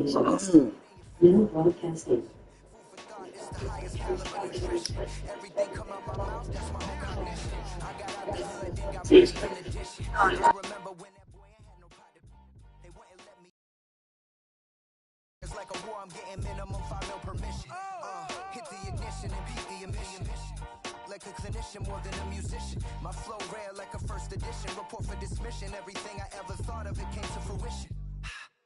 Now broadcasting. It's like a war, I'm getting minimum 5 mil permission. Hit the ignition and beat the emission. Like a clinician more than a musician. My flow rare like a first edition. Report for dismission. Everything I ever thought of, it came to fruition.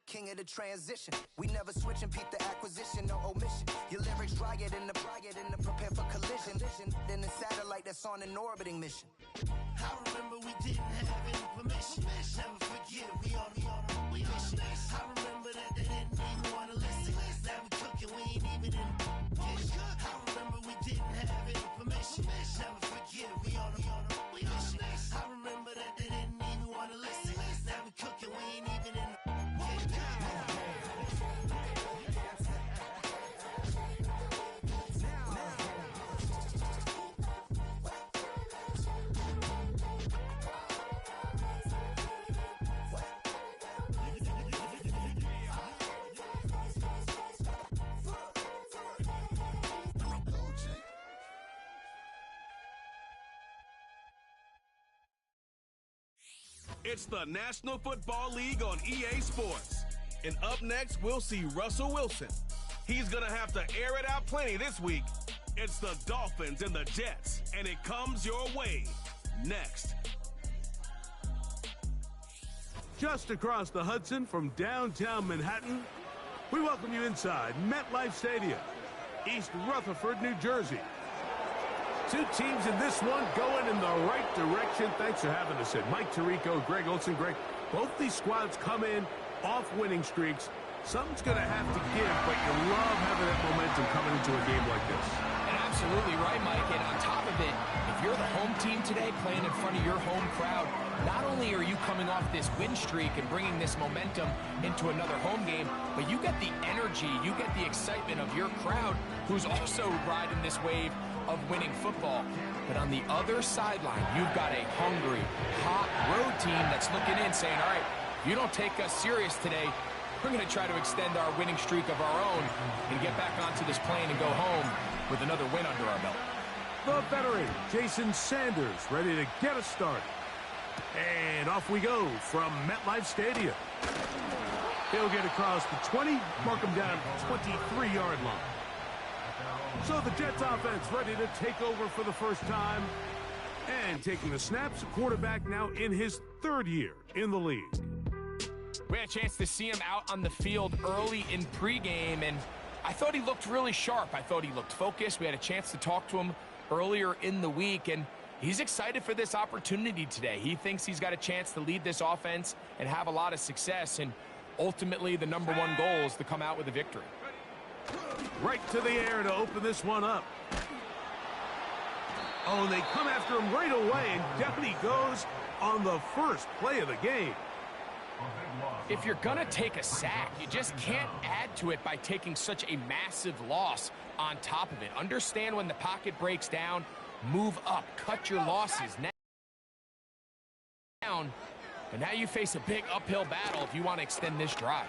King of the transition. We never switch and peep the acquisition, no omission. Your lyrics dry it in the prepare for collision. Then the satellite that's on an orbiting mission. I remember we didn't have any permission. Never forget we on the mission. I remember that they didn't even want to listen. Now we cooking, we ain't even in the kitchen. I remember we didn't have any permission. Never forget we on the mission. I remember that they didn't even want to listen. Now we cooking, we ain't even in the kitchen. It's the National Football League on EA Sports. And up next, we'll see Russell Wilson. He's going to have to air it out plenty this week. It's the Dolphins and the Jets, and it comes your way next. Just across the Hudson from downtown Manhattan, we welcome you inside MetLife Stadium, East Rutherford, New Jersey. Two teams in this one going in the right direction. Thanks for having us in. Mike Tirico, Greg Olson. Greg, both these squads come in off winning streaks. Something's going to have to give, but you love having that momentum coming into a game like this. And absolutely right, Mike. And on top of it, if you're the home team today playing in front of your home crowd, not only are you coming off this win streak and bringing this momentum into another home game, but you get the energy, you get the excitement of your crowd who's also riding this wave of winning football. But on the other sideline, you've got a hungry, hot road team that's looking in saying, all right, if you don't take us serious today, we're going to try to extend our winning streak of our own and get back onto this plane and go home with another win under our belt. The veteran, Jason Sanders, ready to get us started. And off we go from MetLife Stadium. He'll get across the 20, mark him down 23-yard line. So the Jets offense ready to take over for the first time. And taking the snaps, a quarterback now in his third year in the league. We had a chance to see him out on the field early in pregame, and I thought he looked really sharp. I thought he looked focused. We had a chance to talk to him earlier in the week, and he's excited for this opportunity today. He thinks he's got a chance to lead this offense and have a lot of success, and ultimately the number one goal is to come out with a victory. Right to the air to open this one up. Oh, and they come after him right away, and down he goes on the first play of the game. If you're going to take a sack, you just can't add to it by taking such a massive loss on top of it. Understand when the pocket breaks down, move up, cut your losses down, and now you face a big uphill battle if you want to extend this drive.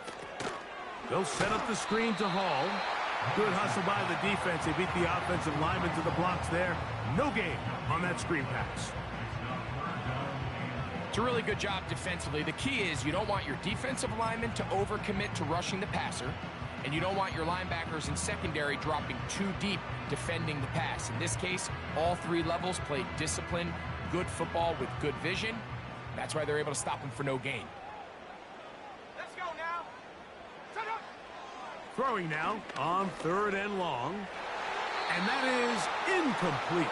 They'll set up the screen to Hall. Good hustle by the defense. They beat the offensive lineman to the blocks there. No gain on that screen pass. It's a really good job defensively. The key is you don't want your defensive linemen to overcommit to rushing the passer, and you don't want your linebackers in secondary dropping too deep defending the pass. In this case, all three levels played disciplined, good football with good vision. That's why they're able to stop him for no gain. Let's go now. Set up. Throwing now on 3rd and long. And that is incomplete.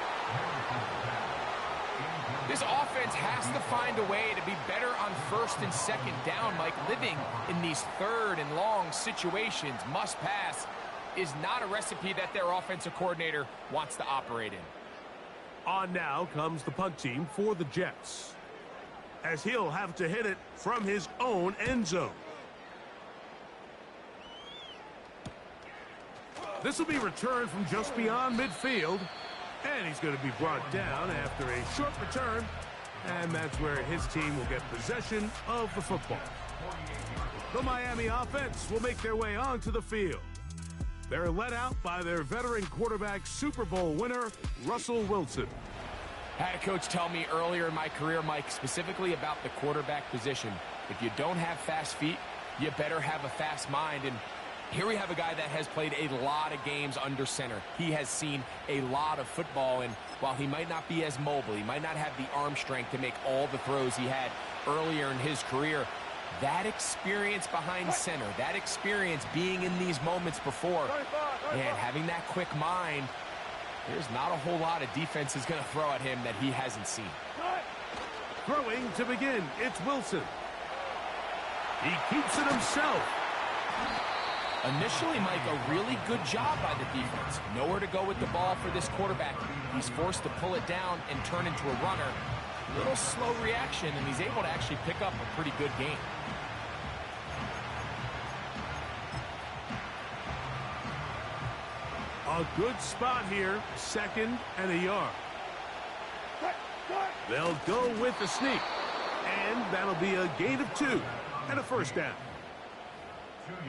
This offense has to find a way to be better on 1st and 2nd down, Mike. Living in these 3rd and long situations, must pass, is not a recipe that their offensive coordinator wants to operate in. On now comes the punt team for the Jets, as he'll have to hit it from his own end zone. This will be returned from just beyond midfield. And he's going to be brought down after a short return. And that's where his team will get possession of the football. The Miami offense will make their way onto the field. They're led out by their veteran quarterback, Super Bowl winner, Russell Wilson. I had a coach tell me earlier in my career, Mike, specifically about the quarterback position. If you don't have fast feet, you better have a fast mind. And here we have a guy that has played a lot of games under center. He has seen a lot of football, and while he might not be as mobile, he might not have the arm strength to make all the throws he had earlier in his career, that experience behind center, that experience being in these moments before, and having that quick mind, there's not a whole lot of defense is going to throw at him that he hasn't seen. Throwing to begin, it's Wilson. He keeps it himself. Initially, Mike, a really good job by the defense. Nowhere to go with the ball for this quarterback. He's forced to pull it down and turn into a runner. A little slow reaction, and he's able to actually pick up a pretty good game. A good spot here, 2nd and a yard. They'll go with the sneak, and that'll be a gain of 2 and a first down.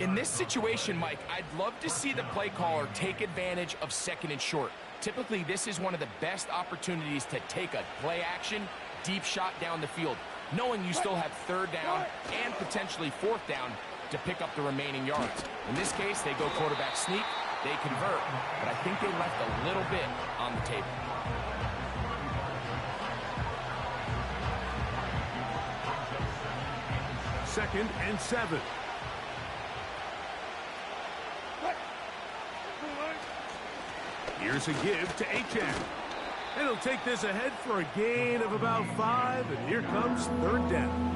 In this situation, Mike, I'd love to see the play caller take advantage of 2nd and short. Typically, this is one of the best opportunities to take a play action, deep shot down the field, knowing you still have 3rd down and potentially 4th down to pick up the remaining yards. In this case, they go quarterback sneak, they convert, but I think they left a little bit on the table. Second and 7. Here's a give to Achane. And he'll take this ahead for a gain of about 5, and here comes 3rd down.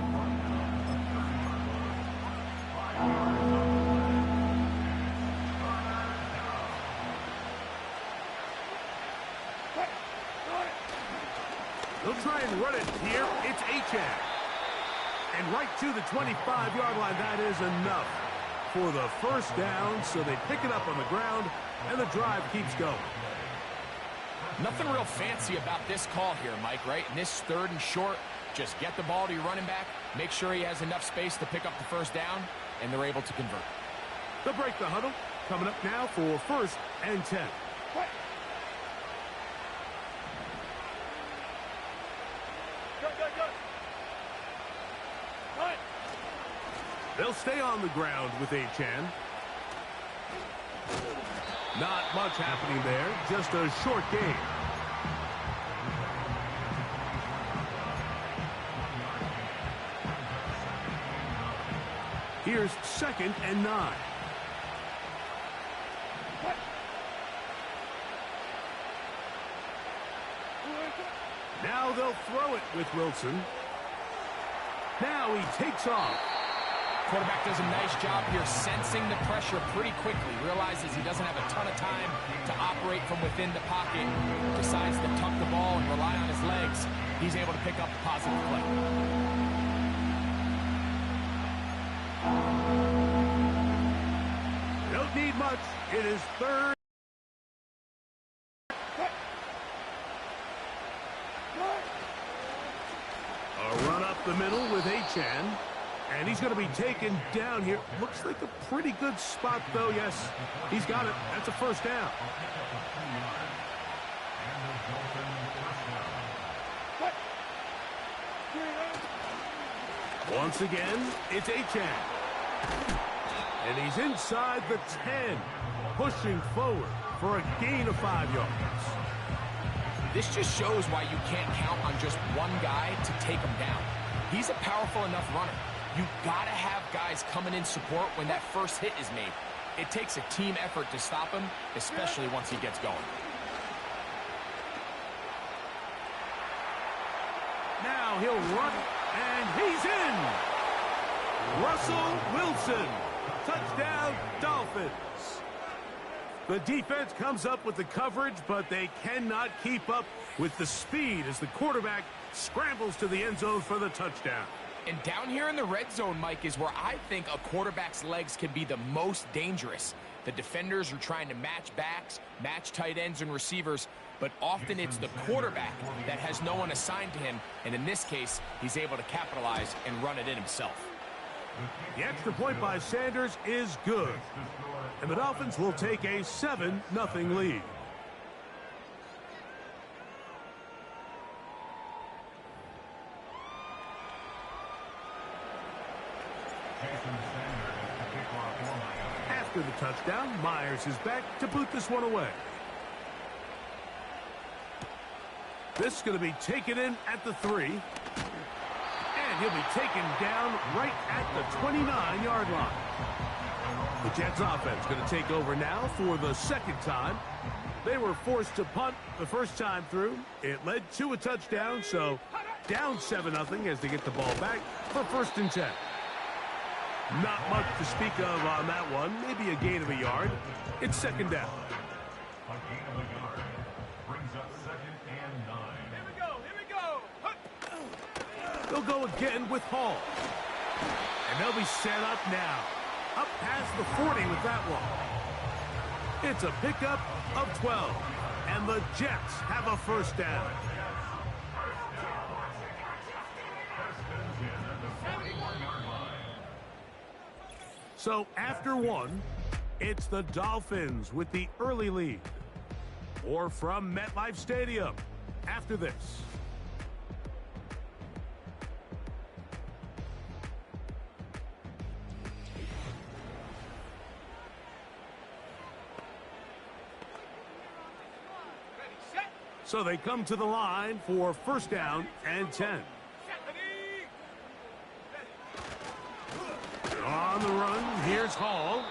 They'll try and run it here. It's Achane. And right to the 25-yard line, that is enough for the first down. So they pick it up on the ground, and the drive keeps going. Nothing real fancy about this call here, Mike, right? In this 3rd and short, just get the ball to your running back, make sure he has enough space to pick up the first down, and they're able to convert. They'll break the huddle. Coming up now for 1st and 10. They'll stay on the ground with Achane. Not much happening there, just a short gain. Here's 2nd and 9. Now they'll throw it with Wilson. Now he takes off. Quarterback does a nice job here sensing the pressure pretty quickly. Realizes he doesn't have a ton of time to operate from within the pocket. Decides to tuck the ball and rely on his legs. He's able to pick up a positive play. Don't need much. It is 3rd. A run up the middle with Achane. And he's going to be taken down here. Looks like a pretty good spot, though. Yes, he's got it. That's a first down. Once again, it's Achane. And he's inside the 10, pushing forward for a gain of 5 yards. This just shows why you can't count on just one guy to take him down. He's a powerful enough runner. You gotta have guys coming in support when that first hit is made. It takes a team effort to stop him, especially once he gets going. Now he'll run, and he's in. Russell Wilson, touchdown Dolphins. The defense comes up with the coverage, but they cannot keep up with the speed as the quarterback scrambles to the end zone for the touchdown. And down here in the red zone, Mike, is where I think a quarterback's legs can be the most dangerous. The defenders are trying to match backs, match tight ends and receivers, but often it's the quarterback that has no one assigned to him, and in this case, he's able to capitalize and run it in himself. The extra point by Sanders is good. And the Dolphins will take a 7-0 lead. After the touchdown, Myers is back to boot this one away. This is going to be taken in at the 3. And he'll be taken down right at the 29-yard line. The Jets offense going to take over now for the second time. They were forced to punt the first time through. It led to a touchdown, so down 7-0 as they get the ball back for 1st and 10. Not much to speak of on that one. Maybe a gain of a yard. It's 2nd down. A gain of a yard brings up 2nd and 9. They'll go again with Hall. And they'll be set up now. Up past the 40 with that one. It's a pickup of 12. And the Jets have a 1st down. So after 1, it's the Dolphins with the early lead. Or from MetLife Stadium after this. So they come to the line for 1st down and 10. On the run, here's Hall.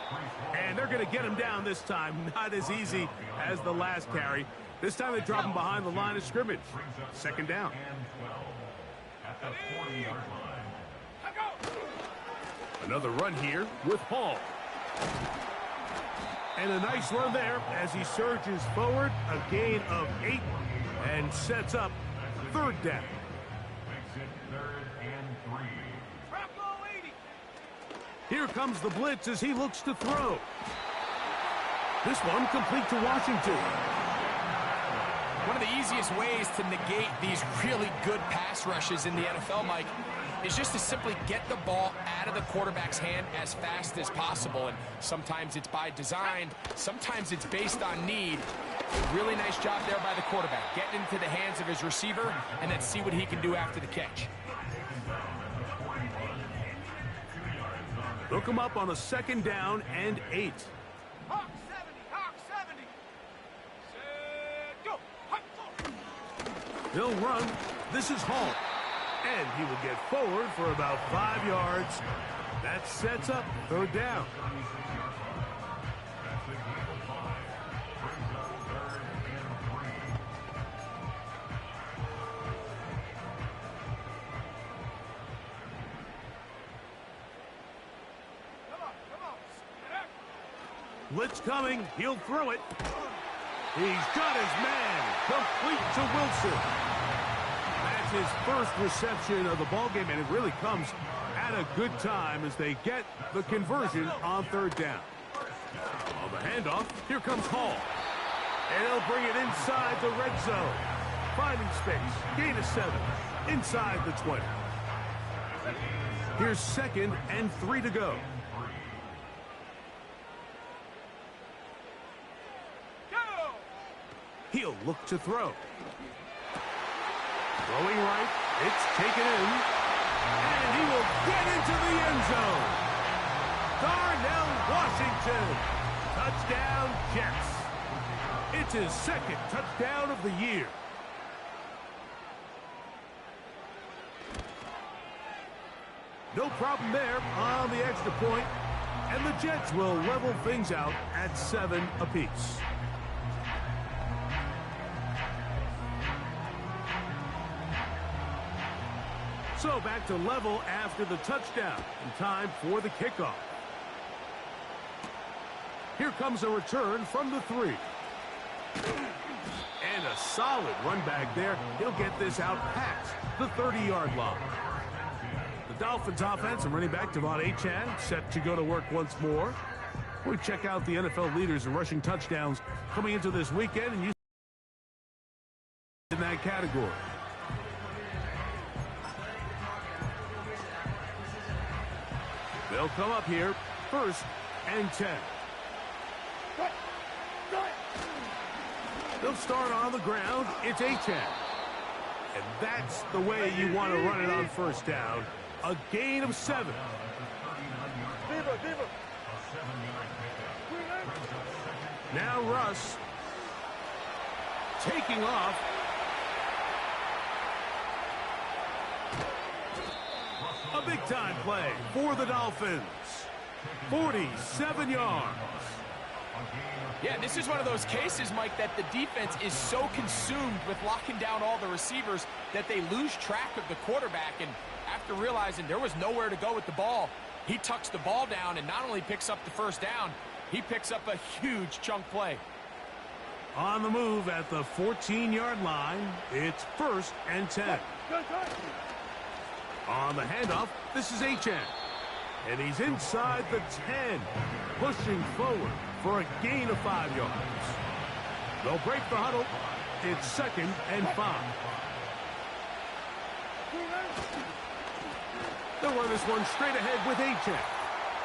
And they're going to get him down this time. Not as easy as the last carry. This time they drop him behind the line of scrimmage. 2nd down. At the 40-yard line. Another run here with Hall. And a nice run there as he surges forward. A gain of 8 and sets up 3rd down. Makes it 3rd and 3. Here comes the blitz as he looks to throw. This one complete to Washington. One of the easiest ways to negate these really good pass rushes in the NFL, Mike, is just to simply get the ball out of the quarterback's hand as fast as possible. And sometimes it's by design, sometimes it's based on need. Really nice job there by the quarterback. Getting into the hands of his receiver and then see what he can do after the catch. Look him up on a 2nd down and 8. Hawk 70, Hawk 70. Set, go. Hawk. He'll run. This is Hall. And he will get forward for about 5 yards. That sets up 3rd down. Blitz coming. He'll throw it. He's got his man. Complete to Wilson. That's his 1st reception of the ballgame, and it really comes at a good time as they get the conversion on 3rd down. On the handoff, here comes Hall. And he'll bring it inside the red zone. Finding space. Gain of 7. Inside the 20. Here's 2nd and 3 to go. He'll look to throw. Throwing right. It's taken in. And he will get into the end zone. Darnell Washington. Touchdown, Jets. It's his 2nd touchdown of the year. No problem there on the extra point. And the Jets will level things out at 7 apiece. So back to level after the touchdown. And time for the kickoff. Here comes a return from the 3. And a solid run back there. He'll get this out past the 30-yard line. The Dolphins offense and running back Devon Achane set to go to work once more. We check out the NFL leaders in rushing touchdowns coming into this weekend, and you in that category. come up here, 1st and 10. They'll start on the ground. It's a 10. And that's the way you want to run it on 1st down. A gain of 7. Now Russ taking off. A big-time play for the Dolphins. 47 yards. Yeah, this is one of those cases, Mike, that the defense is so consumed with locking down all the receivers that they lose track of the quarterback. And after realizing there was nowhere to go with the ball, he tucks the ball down and not only picks up the 1st down, he picks up a huge chunk play. On the move at the 14-yard line, it's 1st and 10. On the handoff, this is Achane. And he's inside the 10, pushing forward for a gain of 5 yards. They'll break the huddle. It's 2nd and 5. They'll run this one straight ahead with Achane.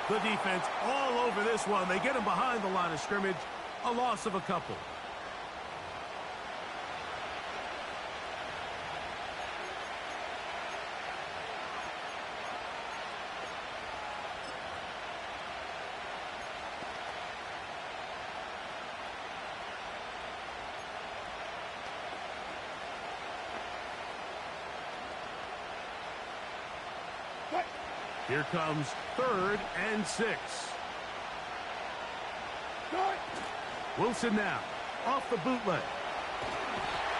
The defense all over this one. They get him behind the line of scrimmage. A loss of a couple. Here comes 3rd and 6. Wilson now off the bootleg.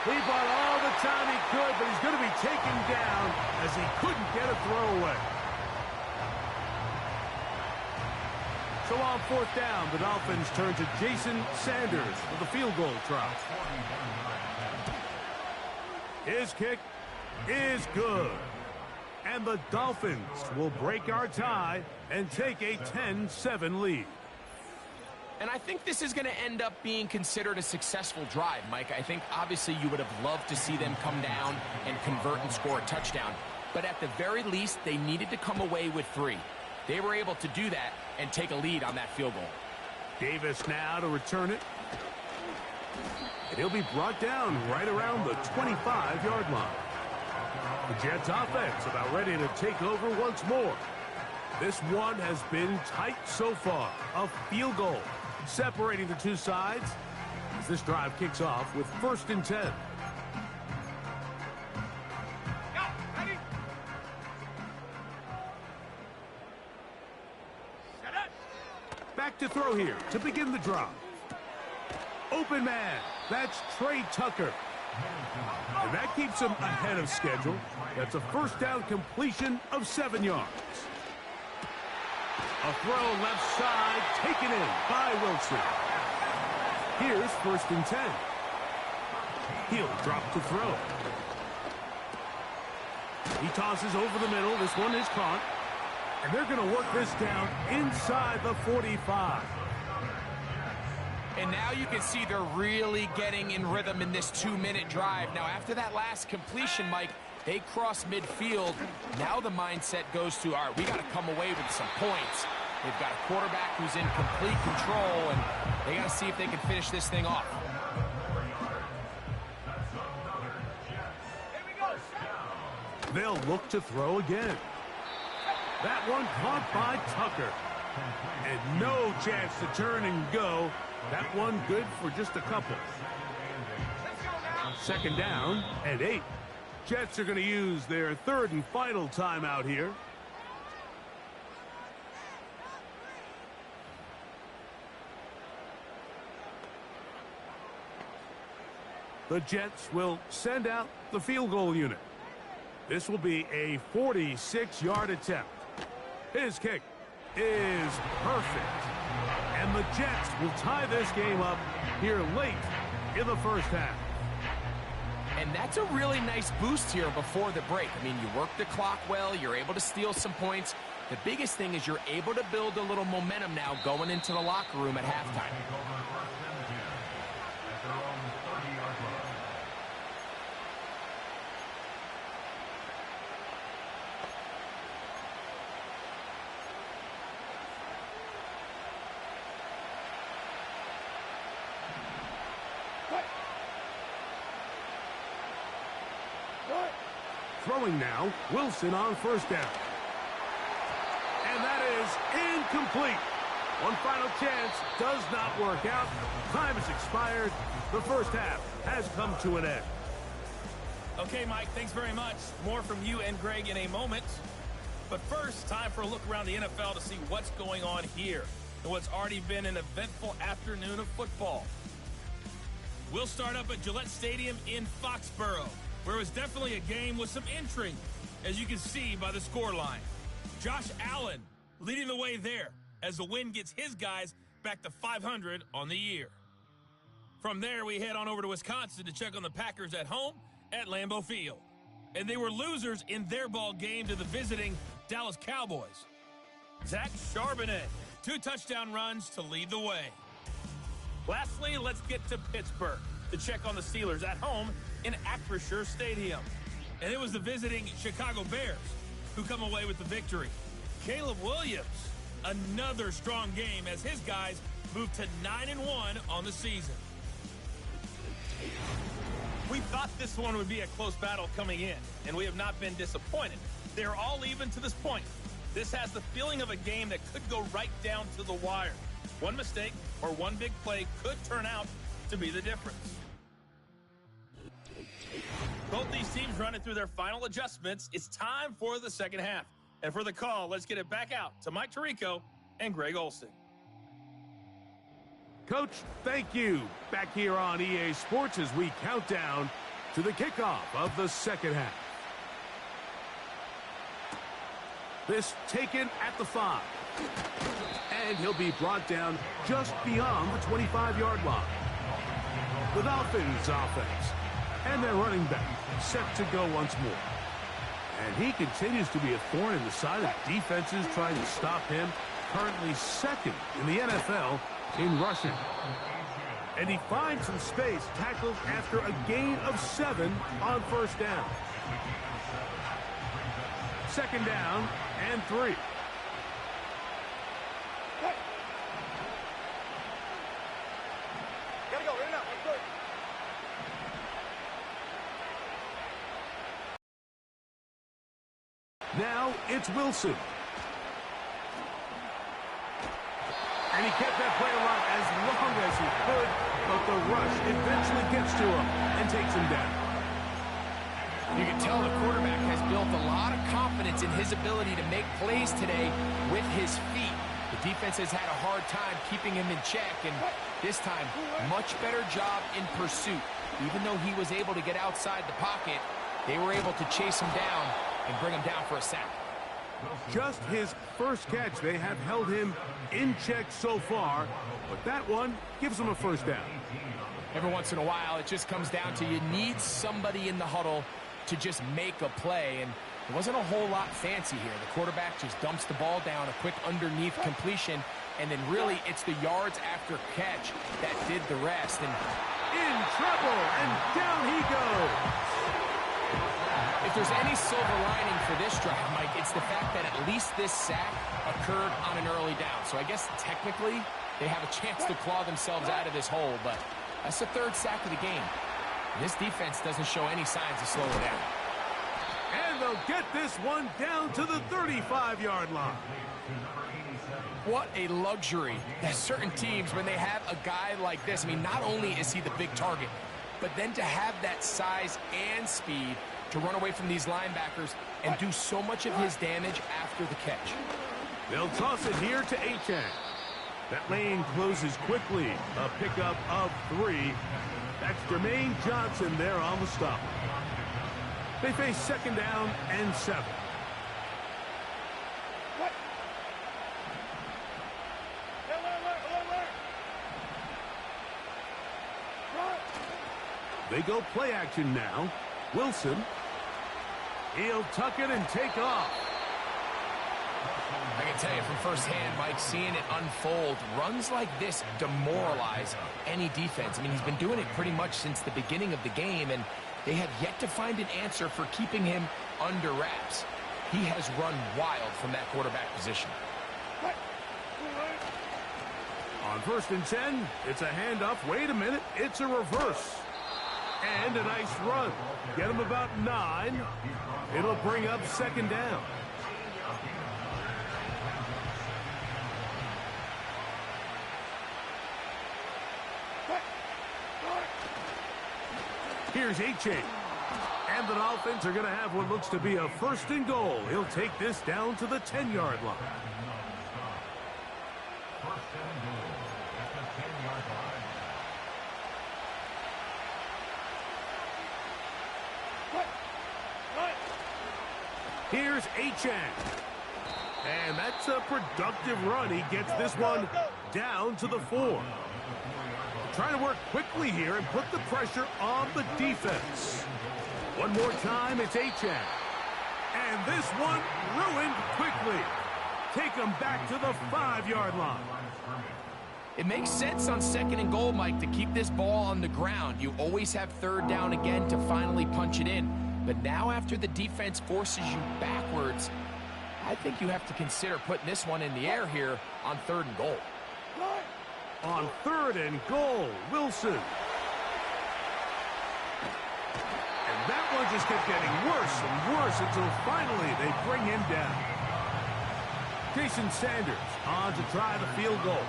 He bought all the time he could, but he's going to be taken down as he couldn't get a throwaway. So on 4th down, the Dolphins turn to Jason Sanders for the field goal try. His kick is good. And the Dolphins will break our tie and take a 10-7 lead. And I think this is going to end up being considered a successful drive, Mike. I think obviously you would have loved to see them come down and convert and score a touchdown. But at the very least, they needed to come away with 3. They were able to do that and take a lead on that field goal. Davis now to return it. And he'll be brought down right around the 25-yard line. The Jets offense about ready to take over once more. This one has been tight so far. A field goal separating the two sides as this drive kicks off with 1st and 10. Back to throw here to begin the drive. Open man. That's Trey Tucker. And that keeps him ahead of schedule. That's a 1st down completion of 7 yards. A throw left side taken in by Wilson. Here's 1st and 10. He'll drop to throw. He tosses over the middle. This one is caught. And they're going to work this down inside the 45. And now you can see they're really getting in rhythm in this 2-minute drive. Now, after that last completion, Mike, they cross midfield. Now the mindset goes to, all right, we got to come away with some points. They've got a quarterback who's in complete control, and they got to see if they can finish this thing off. They'll look to throw again. That one caught by Tucker. And no chance to turn and go. That one good for just a couple. 2nd down and 8. Jets are going to use their 3rd and final timeout here. The Jets will send out the field goal unit. This will be a 46-yard attempt. His kick is perfect. And the Jets will tie this game up here late in the 1st half. And that's a really nice boost here before the break. I mean, you work the clock well. You're able to steal some points. The biggest thing is you're able to build a little momentum now going into the locker room at halftime. Throwing now, Wilson on first down. And that is incomplete. One final chance does not work out. Time has expired. The first half has come to an end. Okay, Mike, thanks very much. More from you and Greg in a moment. But first, time for a look around the NFL to see what's going on here in what's already been an eventful afternoon of football. We'll start up at Gillette Stadium in Foxborough, where it was definitely a game with some intrigue, as you can see by the scoreline. Josh Allen leading the way there as the win gets his guys back to 500 on the year. From there, we head on over to Wisconsin to check on the Packers at home at Lambeau Field. And they were losers in their ball game to the visiting Dallas Cowboys. Zach Charbonnet, 2 touchdown runs to lead the way. Lastly, let's get to Pittsburgh to check on the Steelers at home in Acrisure Stadium. And it was the visiting Chicago Bears who come away with the victory. Caleb Williams, another strong game as his guys move to 9-1 on the season. We thought this one would be a close battle coming in, and we have not been disappointed. They're all even to this point. This has the feeling of a game that could go right down to the wire. One mistake or one big play could turn out to be the difference. Both these teams running through their final adjustments. It's time for the second half. And for the call, let's get it back out to Mike Tirico and Greg Olson. Coach, thank you. Back here on EA Sports as we count down to the kickoff of the second half. This taken at the 5. And he'll be brought down just beyond the 25-yard line. The Dolphins offense and their running back set to go once more. And he continues to be a thorn in the side of defenses trying to stop him. Currently second in the NFL in rushing. And he finds some space, tackled after a gain of 7 on first down. Second down and 3. Gotta go, in and out, let's go. Now it's Wilson. And he kept that play alive as long as he could, but the rush eventually gets to him and takes him down. You can tell the quarterback has built a lot of confidence in his ability to make plays today with his feet. The defense has had a hard time keeping him in check, and this time, much better job in pursuit. Even though he was able to get outside the pocket, they were able to chase him down and bring him down for a sack. Just his first catch. They have held him in check so far, but that one gives him a first down. Every once in a while, it just comes down to you need somebody in the huddle to just make a play, and it wasn't a whole lot fancy here. The quarterback just dumps the ball down, a quick underneath completion, and then really it's the yards after catch that did the rest. And in trouble, and down he goes. If there's any silver lining for this drive, Mike, it's the fact that at least this sack occurred on an early down. So I guess technically they have a chance to claw themselves out of this hole, but that's the 3rd sack of the game. This defense doesn't show any signs of slowing down. And they'll get this one down to the 35-yard line. What a luxury that certain teams, when they have a guy like this, I mean, not only is he the big target, but then to have that size and speed to run away from these linebackers and do so much of his damage after the catch. They'll toss it here to Achane. That lane closes quickly. A pickup of 3. That's Jermaine Johnson there on the stop. They face second down and 7. They go play action now. Wilson. He'll tuck it and take off. I can tell you from firsthand, Mike, seeing it unfold, runs like this demoralize any defense. I mean, he's been doing it pretty much since the beginning of the game, and they have yet to find an answer for keeping him under wraps. He has run wild from that quarterback position. On 1st and 10, it's a handoff. Wait a minute, it's a reverse. And a nice run. Get him about 9. It'll bring up second down. Here's H.A. And the Dolphins are going to have what looks to be a first and goal. He'll take this down to the 10-yard line. First and goal at the 10-yard line. Here's H.A. And that's a productive run. He gets this one down to the 4. Trying to work quickly here and put the pressure on the defense. One more time, it's H.A. And this one ruined quickly. Take him back to the 5-yard line. It makes sense on second and goal, Mike, to keep this ball on the ground. You always have third down again to finally punch it in. But now after the defense forces you backwards, I think you have to consider putting this one in the air here on third and goal. On third and goal, Wilson. And that one just kept getting worse and worse until finally they bring him down. Jason Sanders on to try the field goal.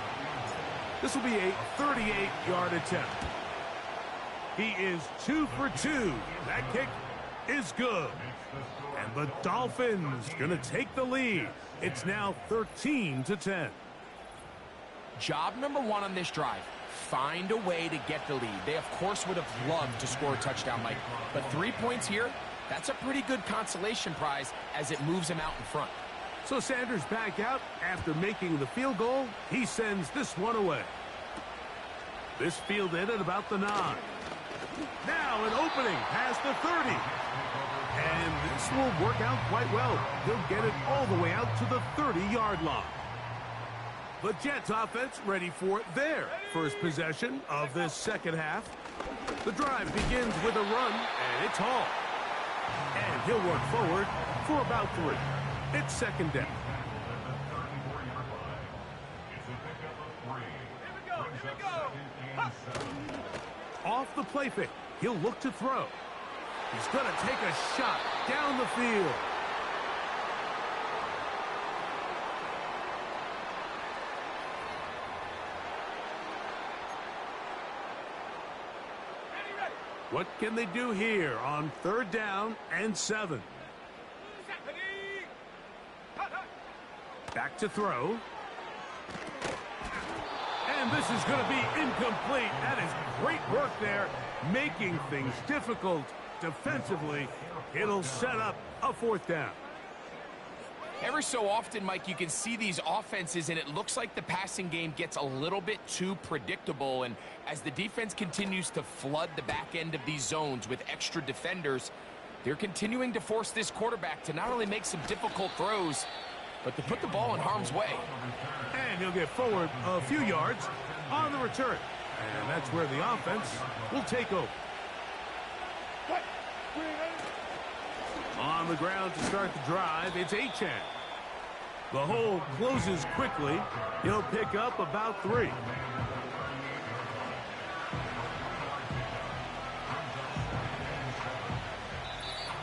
This will be a 38-yard attempt. He is 2 for 2. That kick is good. And the Dolphins going to take the lead. It's now 13-10. Job number 1 on this drive, find a way to get the lead. They, of course, would have loved to score a touchdown, Mike. But 3 points here, that's a pretty good consolation prize as it moves him out in front. So Sanders back out after making the field goal. He sends this one away. This fielded at about the 9. Now an opening past the 30. And this will work out quite well. He'll get it all the way out to the 30-yard line. The Jets offense ready for their first possession of this second half. The drive begins with a run, and it's Hall. And he'll work forward for about 3. It's second down. Off the play fake, he'll look to throw. He's going to take a shot down the field. What can they do here on third down and 7? Back to throw. And this is going to be incomplete. That is great work there, making things difficult defensively. It'll set up a 4th down. Every so often, Mike, you can see these offenses, and it looks like the passing game gets a little bit too predictable. And as the defense continues to flood the back end of these zones with extra defenders, they're continuing to force this quarterback to not only make some difficult throws, but to put the ball in harm's way. And he'll get forward a few yards on the return. And that's where the offense will take over. On the ground to start the drive, it's Achane. The hole closes quickly. He'll pick up about 3.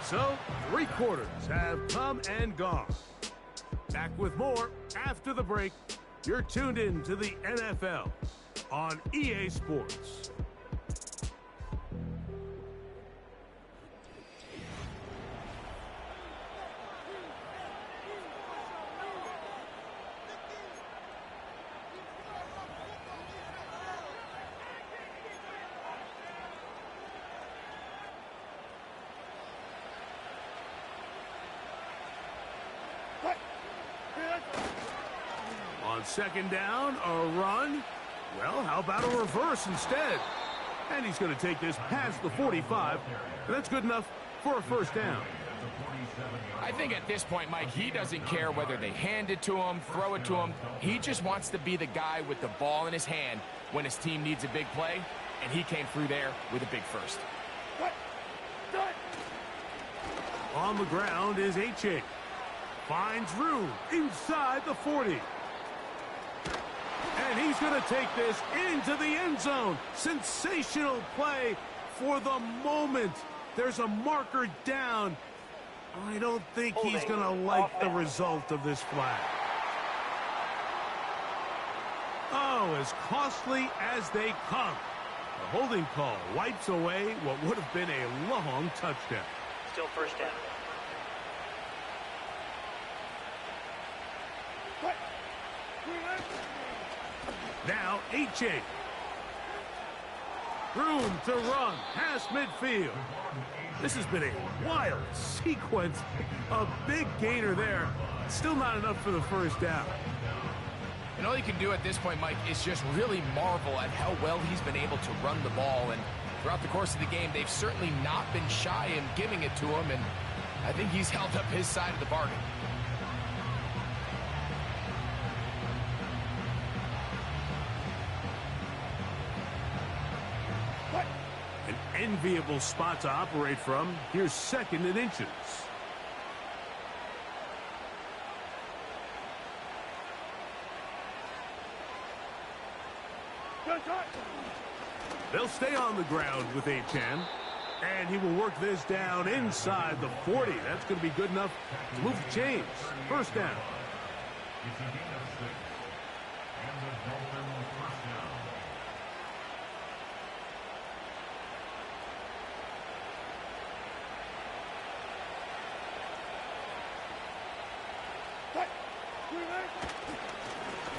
So, 3 quarters have come and gone. Back with more after the break. You're tuned in to the NFL on EA Sports. On second down, a run. Well, how about a reverse instead? And he's going to take this past the 45. And that's good enough for a first down. I think at this point, Mike, he doesn't care whether they hand it to him, throw it to him. He just wants to be the guy with the ball in his hand when his team needs a big play. And he came through there with a big first. On the ground is H.A. Finds room inside the 40. And he's going to take this into the end zone. Sensational play for the moment. There's a marker down. I don't think he's going to like the result of this flag. Oh, as costly as they come. The holding call wipes away what would have been a long touchdown. Still first down. Now, H.A. Room to run past midfield. This has been a wild sequence. A big gainer there. Still not enough for the first down. And all you can do at this point, Mike, is just really marvel at how well he's been able to run the ball. And throughout the course of the game, they've certainly not been shy in giving it to him. And I think he's held up his side of the bargain. An enviable spot to operate from. Here's second and inches. They'll stay on the ground with Achan. And he will work this down inside the 40. That's going to be good enough to move the chains. First down. It's a gain of 6. And the Dolphins first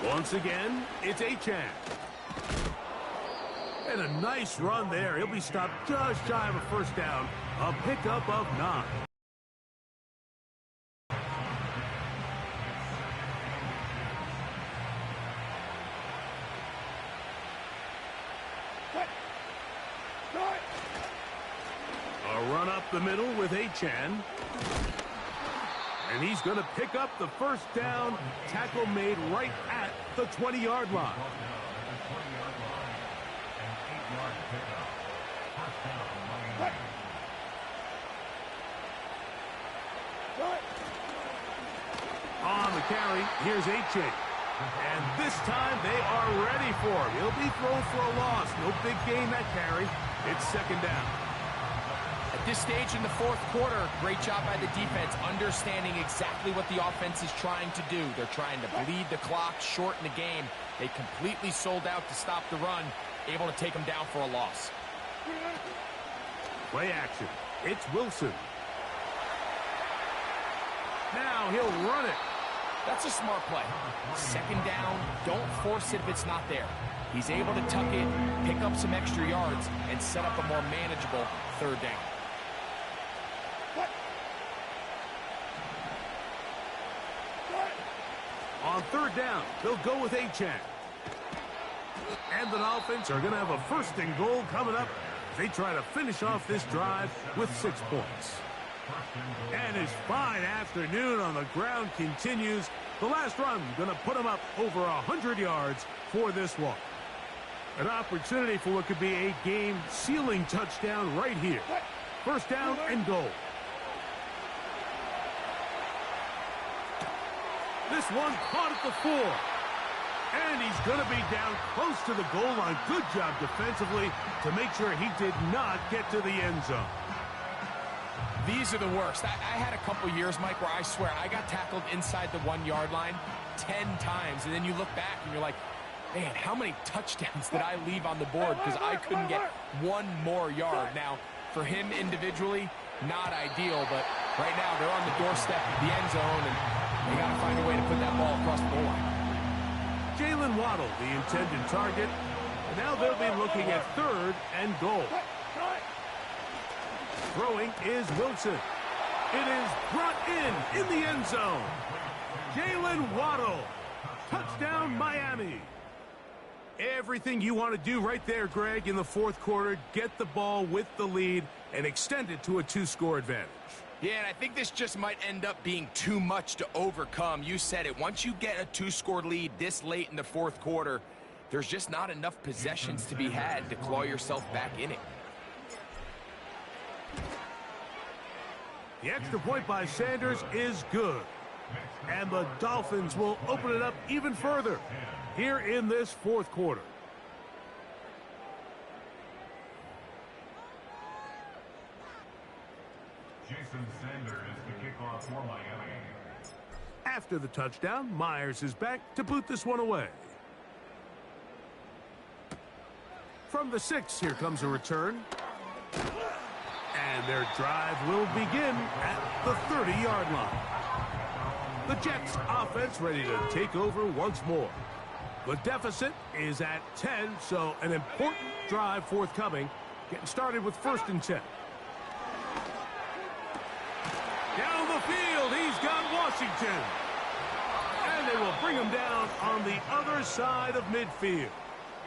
down. Once again, it's Achan. And a nice run there. He'll be stopped just shy of a first down. A pickup of 9. A run up the middle with Achan. And he's going to pick up the first down. Tackle made right at the 20-yard line. On the carry, here's H.A. And this time they are ready for him. He'll be thrown for a loss. No big gain that carry. It's second down. At this stage in the fourth quarter, great job by the defense, understanding exactly what the offense is trying to do. They're trying to bleed the clock, shorten the game. They completely sold out to stop the run, able to take them down for a loss. Play action. It's Wilson. Now he'll run it. That's a smart play. Second down, don't force it if it's not there. He's able to tuck it, pick up some extra yards, and set up a more manageable third down. On third down, they'll go with Achan. And the Dolphins are going to have a first and goal coming up. They try to finish off this drive with 6 points. And his fine afternoon on the ground continues. The last run going to put him up over 100 yards for this one. An opportunity for what could be a game-sealing touchdown right here. First down and goal. This one caught at the 4. And he's going to be down close to the goal line. Good job defensively to make sure he did not get to the end zone. These are the worst. I had a couple years, Mike, where I swear I got tackled inside the 1-yard line 10 times. And then you look back and you're like, man, how many touchdowns did I leave on the board because I couldn't get one more yard? Now, for him individually, not ideal, but right now they're on the doorstep of the end zone, and they got to find a way to put that ball across the goal line. Jalen Waddle, the intended target. And now they'll be looking at third and goal. Throwing is Wilson. It is brought in the end zone. Jalen Waddle. Touchdown, Miami. Everything you want to do right there, Greg, in the fourth quarter. Get the ball with the lead and extend it to a 2-score advantage. Yeah, and I think this just might end up being too much to overcome. You said it. Once you get a 2-score lead this late in the fourth quarter, there's just not enough possessions to be had to claw yourself back in it. The extra point by Sanders is good. And the Dolphins will open it up even further here in this fourth quarter. Jason Sanders to kick off for Miami. After the touchdown, Myers is back to boot this one away. From the 6, here comes a return. And their drive will begin at the 30-yard line. The Jets offense ready to take over once more. The deficit is at 10, so an important drive forthcoming. Getting started with 1st and 10. Down the field, he's got Washington. And they will bring him down on the other side of midfield.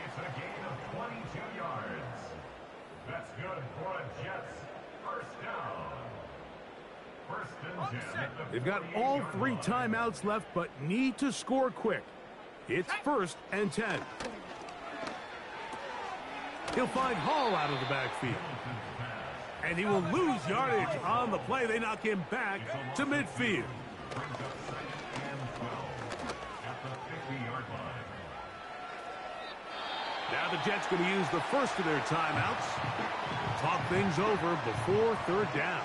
It's a gain of 22 yards. That's good for a Jets. First down. 1st and 10. They've got all 3 timeouts left, but need to score quick. It's 1st and 10. He'll find Hall out of the backfield. And he will lose yardage on the play. They knock him back to midfield. Now the Jets going to use the first of their timeouts. Talk things over before 3rd down.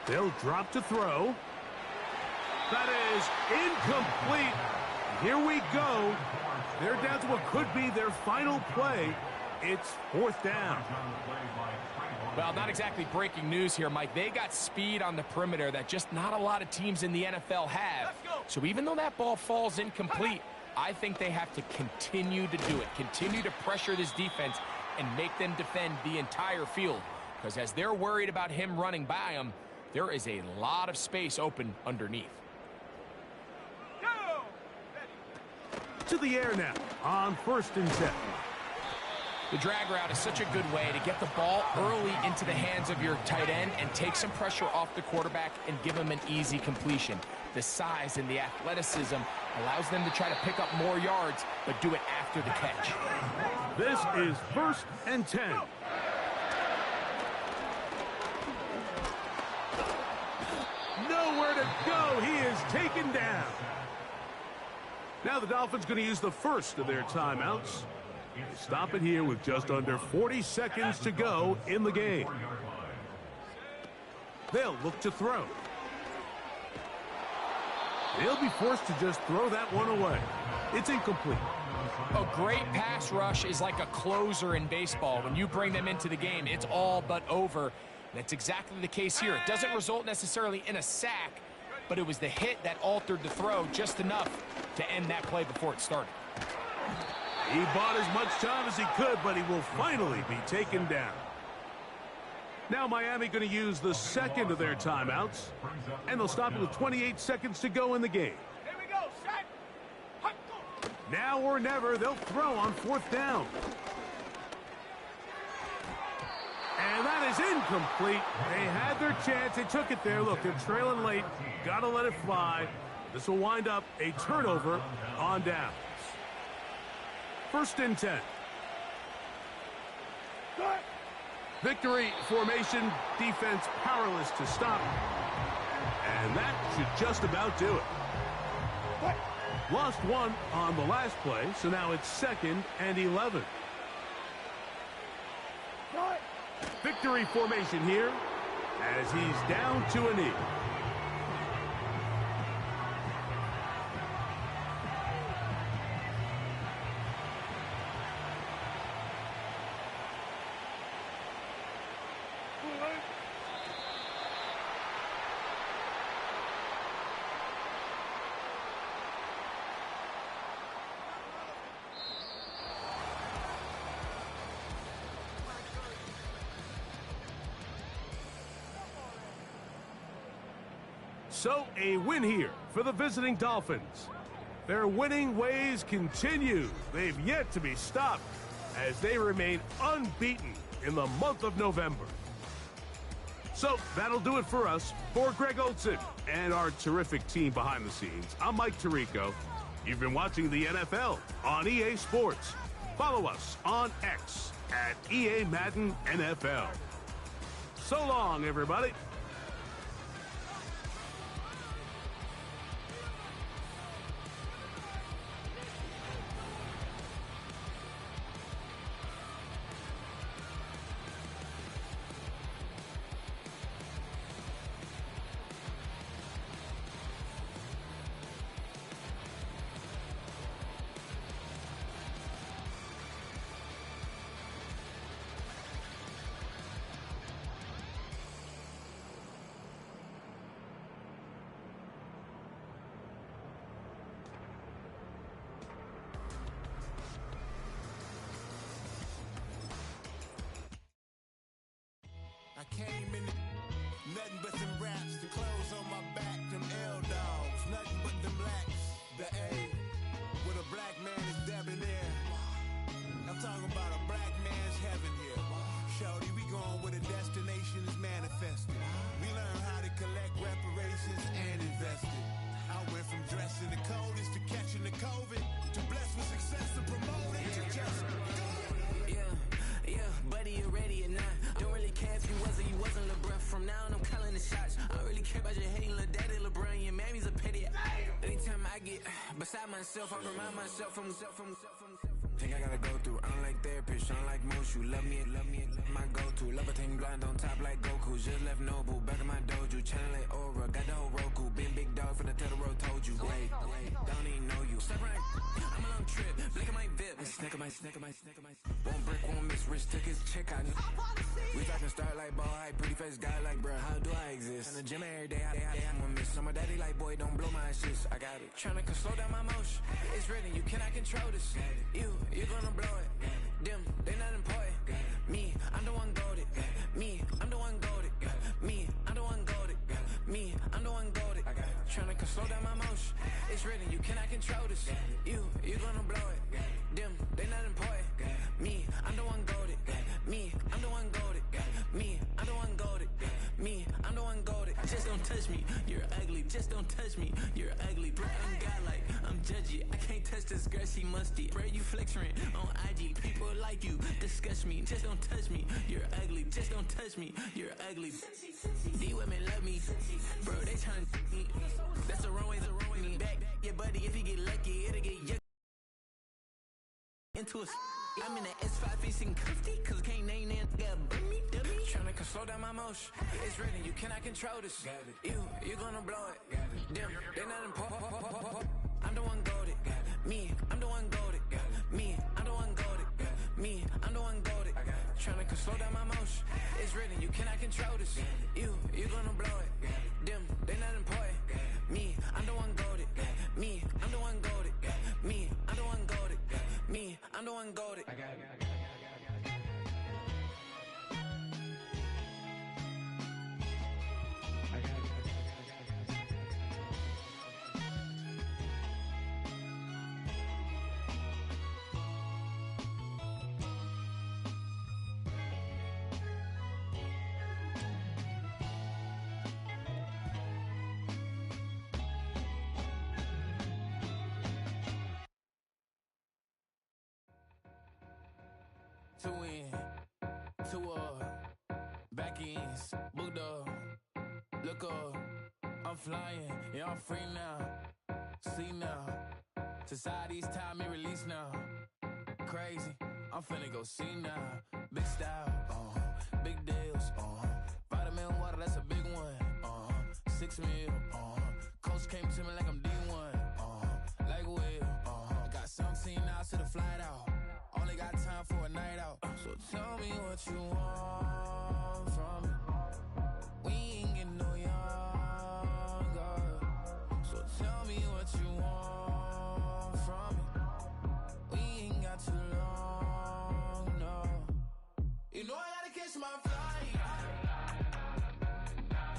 They'll drop to throw. That is incomplete. Here we go. They're down to what could be their final play. It's 4th down. Well, not exactly breaking news here, Mike. They got speed on the perimeter that just not a lot of teams in the NFL have. So even though that ball falls incomplete, I think they have to continue to do it. Continue to pressure this defense and make them defend the entire field. Because as they're worried about him running by them, there is a lot of space open underneath. To the air now on 1st and 10. The drag route is such a good way to get the ball early into the hands of your tight end and take some pressure off the quarterback and give him an easy completion. The size and the athleticism allows them to try to pick up more yards, but do it after the catch. This is 1st and 10. Nowhere to go. He is taken down. Now the Dolphins going to use the first of their timeouts. Stop it here with just under 40 seconds to go in the game. They'll look to throw. They'll be forced to just throw that one away. It's incomplete. A great pass rush is like a closer in baseball. When you bring them into the game, it's all but over. That's exactly the case here. It doesn't result necessarily in a sack, but it was the hit that altered the throw just enough to end that play before it started. He bought as much time as he could, but he will finally be taken down. Now Miami going to use the second of their timeouts, and they'll stop it with 28 seconds to go in the game. Here we go, set. Now or never, they'll throw on 4th down. And that is incomplete. They had their chance. They took it there. Look, they're trailing late. Got to let it fly. This will wind up a turnover on downs. 1st and 10. Victory formation, defense powerless to stop. And that should just about do it. Lost one on the last play, so now it's 2nd and 11. Victory formation here as he's down to a knee. So a win here for the visiting Dolphins. Their winning ways continue. They've yet to be stopped as they remain unbeaten in the month of November. So that'll do it for us. For Greg Olson and our terrific team behind the scenes, I'm Mike Tirico. You've been watching the NFL on EA Sports. Follow us on X at EA Madden NFL. So long, everybody. came in, nothing but them raps, the clothes on my back, them L dogs, nothing but them blacks. The A, with a black man is debonair. I'm talking about a black man's heaven here. Shorty, we going where the destination is manifested. We learn how to collect reparations and invest it. I went from dressing the coldest to catching the COVID, to blessed with success and promoting to just Yeah, buddy, you ready or not? Don't really care if you wasn't LeBron. From now on, I'm calling the shots. I don't really care about your hating little daddy LeBron. Your mammy's a pity. Anytime I get beside myself, I remind myself from Think I gotta go through. I don't like therapists, I don't like most. You love me, my go-to. Love a thing blind on top like Goku. Just left Noble, back in my dojo. Channel like Aura, got the whole Roku. Been big dog from the Tether Road, told you. Wait, don't even know you. Step right, I'm a long trip. Blink of my VIP. Snack of my. One brick, one miss. Rich took his check out. We talking start like ball high, pretty face guy like, bruh, how do I exist? In the gym every day, I'm gonna miss. So my daddy like, boy, don't blow my assist. I got it. Tryna slow down my motion. It's written, you cannot control this. You gonna blow it. Them, they not important. Me, I'm the one goated. Me, I'm the one goated. Me, I'm the one goated. Me, I'm the one goated. Tryna slow down my motion. It's written, you cannot control this. You gonna blow it. Them, they not important. Me, I'm the one goated. Me, I'm the one goated. Me, I'm the one goated. Me, I'm the one goated. Just don't touch me, you're ugly. Just don't touch me, you're ugly. Bro, I'm godlike, I'm judgy. I can't touch this girl, she musty. Bro, you flexing on IG. People like you disgust me. Just don't touch me, you're ugly. Just don't touch me, you're ugly. These women love me, bro. They trying to me. That's the wrong way. Back your buddy, if you get lucky, it'll get yuck. Into a. I'm in the S5 facing cuffy, cause can't name that dummy. Tryna slow down my motion. It's written, you cannot control this. You gonna blow it. Them, they not important. I'm the one goated. Me, I'm the one goated. Me, I'm the one goated. Me, I'm the one goated. Tryna slow down my motion. It's written, you cannot control this. You gonna blow it. Them, they not important. Me, I'm the one goated. Me, I'm the one goated. Me, I'm the one goated. Me, I'm the one goated. Two in, two up, back ends, booked up, look up, I'm flying, yeah, I'm free now, see now, society's time me release now, crazy, I'm finna go see now, big style, big deals, vitamin water, that's a big one, 6 mil, coach came to me like I'm D1, like Will, I got 17 hours to the flight out. Only got time for a night out. So tell me what you want from me. We ain't getting no younger. So tell me what you want from me. We ain't got too long, no. You know I gotta catch my flight.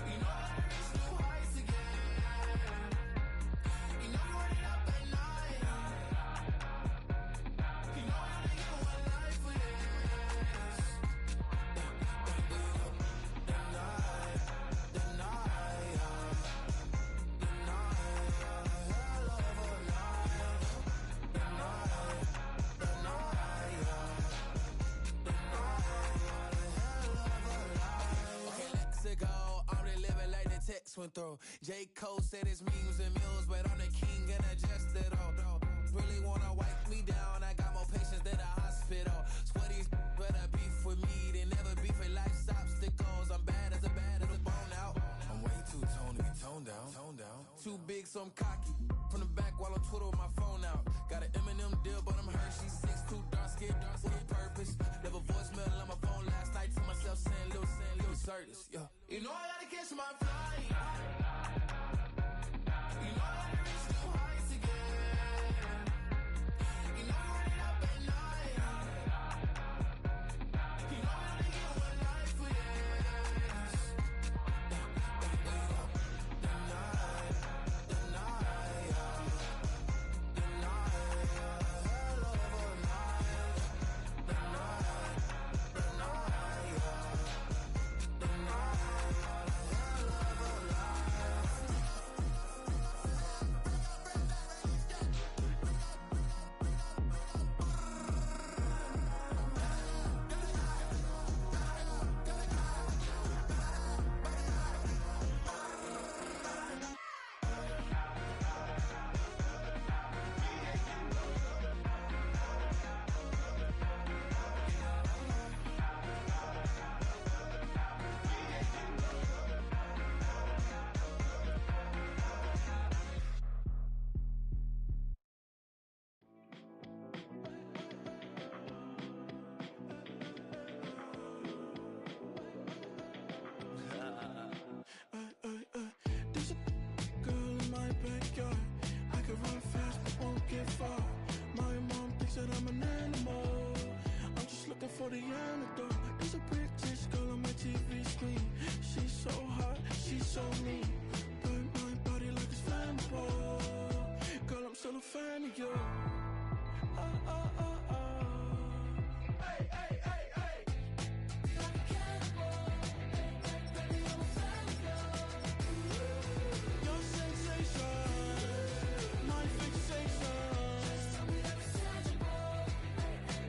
You know I gotta reach new heights again. You know you running up at night. You know I gotta get one life for this. The night, hell of a night. The night, okay, let's go. I'm the living like the text went through. J. Cole said it's memes and mills, but I'm the king and adjust it all. Really wanna wipe me down, I got more patience than a hospital. Sweaty's better beef with me than never beef with life's obstacles. I'm bad as a bone out. I'm way too toned to be toned down. Too big, so I'm cocky. From the back while on Twitter with my phone out. Got an Eminem deal, but I'm Hershey 6'2", dark skin, with purpose. Never voicemail on my phone last night to myself saying little Curtis, yeah. You know I gotta catch my flight. You know I gotta reach new heights again. You know I'm running up at night. You know I only get one life for this. know the antidote is a British girl on my TV screen. She's so hot, she's so mean. Burn my body like it's flammable. Girl, I'm still a fan of you. Hey, hey, hey, hey! Like a cannibal. Baby, I'm a fan of you. Your sensation, my fixation. Just tell me that it's tangible.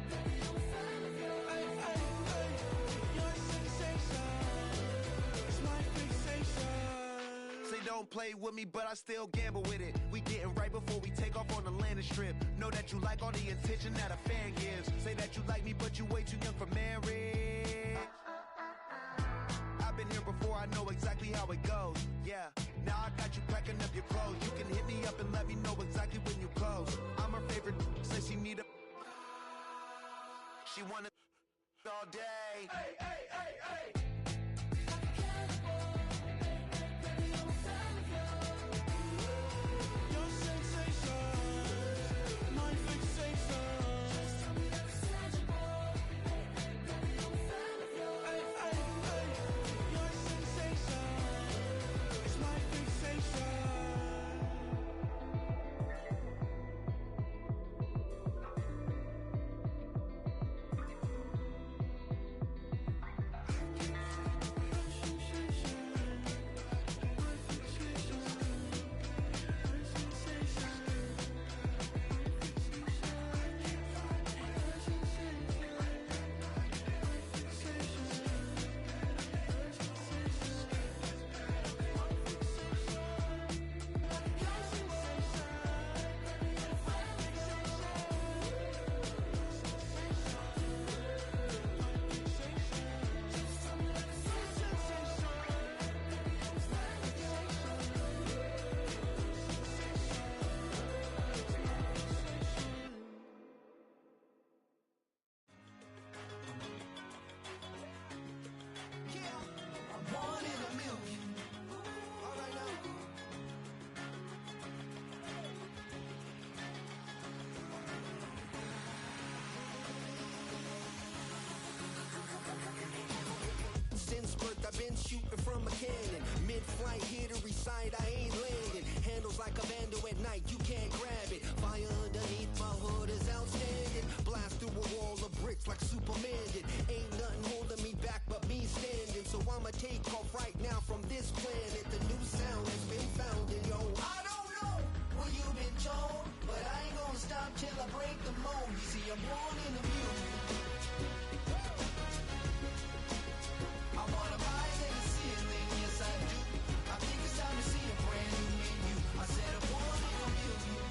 Baby, I'm a fan of you. Your sensation is my fixation. Say don't play with me, but I still gamble with it. We getting right before we take off on the landing strip. Know that you like all the attention that a fan gives. Say that you like me, but you way too young for marriage. I've been here before, I know exactly how it goes. Yeah, now I got you packing up your clothes. You can hit me up and let me know exactly when you close. I'm her favorite, says she need a... She wanna all day. Hey, hey, hey, hey! Like a cannibal. Baby, I'm a fan of you. Your sensation, my fixation. Just tell me that it's tangible. Baby, I'm a fan of you. Your sensation is my fixation. One in a million. All right now. Since birth, I've been shooting from a cannon. Mid-flight, here to recite, I ain't landing. Handles like a vandal at night, you can't grab it. Fire underneath my hood is outstanding. Blast through a wall of bricks like Superman did. Ain't nothing holding me back but me standing. So I'ma take off right now from this planet. The new sound has been found in yo. I don't know what you've been told, but I ain't gonna stop till I break the mold. You see, I'm born in the music. I wanna rise in the ceiling, yes I do. I think it's time to see a brand new menu. I said I'm born in a million.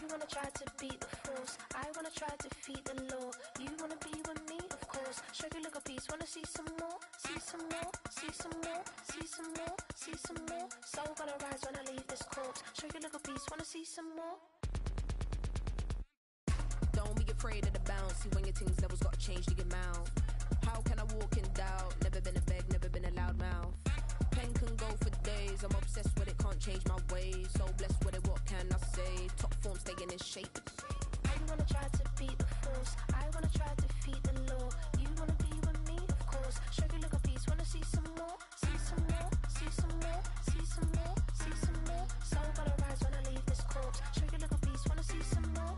You wanna try to beat the force, I wanna try to defeat the law. You wanna be with me, of course. Show you look a piece, wanna see some more, see some more, see some more, see some more, see some more. Soul gonna rise when I leave this corpse. Show you look a piece, wanna see some more. Don't be afraid of the bounce. See when your things levels gotta change to your mouth. How can I walk in doubt? Never been a beg, never been a loud mouth. Pen can go for days. I'm obsessed with it, can't change my ways. So blessed with it, what can I say? Top form staying in shape. You wanna try to beat the force, I wanna try to defeat the law. You wanna be with me, of course. Show you look a piece, wanna see some more, see some more, see some more, see some more, see some more. Soul gonna rise when I leave this corpse. Show you look a piece, wanna see some more.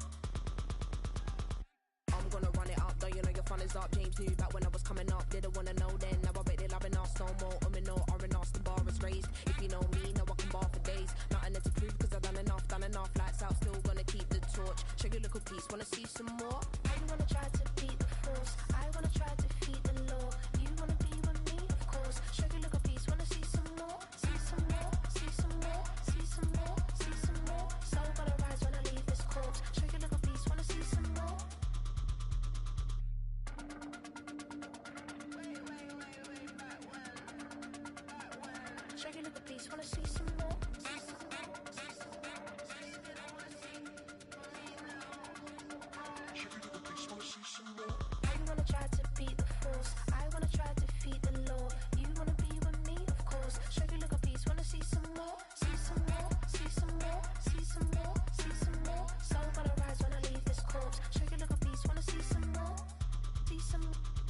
I'm gonna run it up, though you know your fun is up. James knew back when I was coming up, didn't wanna know then. Now I bet they're loving us no more. No R&R's, the bar is raised. If you know me, now I can bar for days. Nothing there to prove, cause I've done enough. Lights out, still gonna keep the torch. Show you little piece, wanna see some more? You wanna try to beat the force, I wanna try to defeat the law. You wanna be with me, of course. Show you look a piece, wanna see some more, see some more, see some more, see some more, see some more. Soul gonna rise when I leave this corpse. Show you look a piece, wanna see some more. Show you look a piece, wanna see some more. You wanna try to beat the force, I wanna try to defeat the law. You wanna be with me, of course. Show you look a piece, wanna see some more, see some more, see some more, see some more, see some more. Soul gonna rise when I leave this corpse. Show you look a piece, wanna see some more, see some,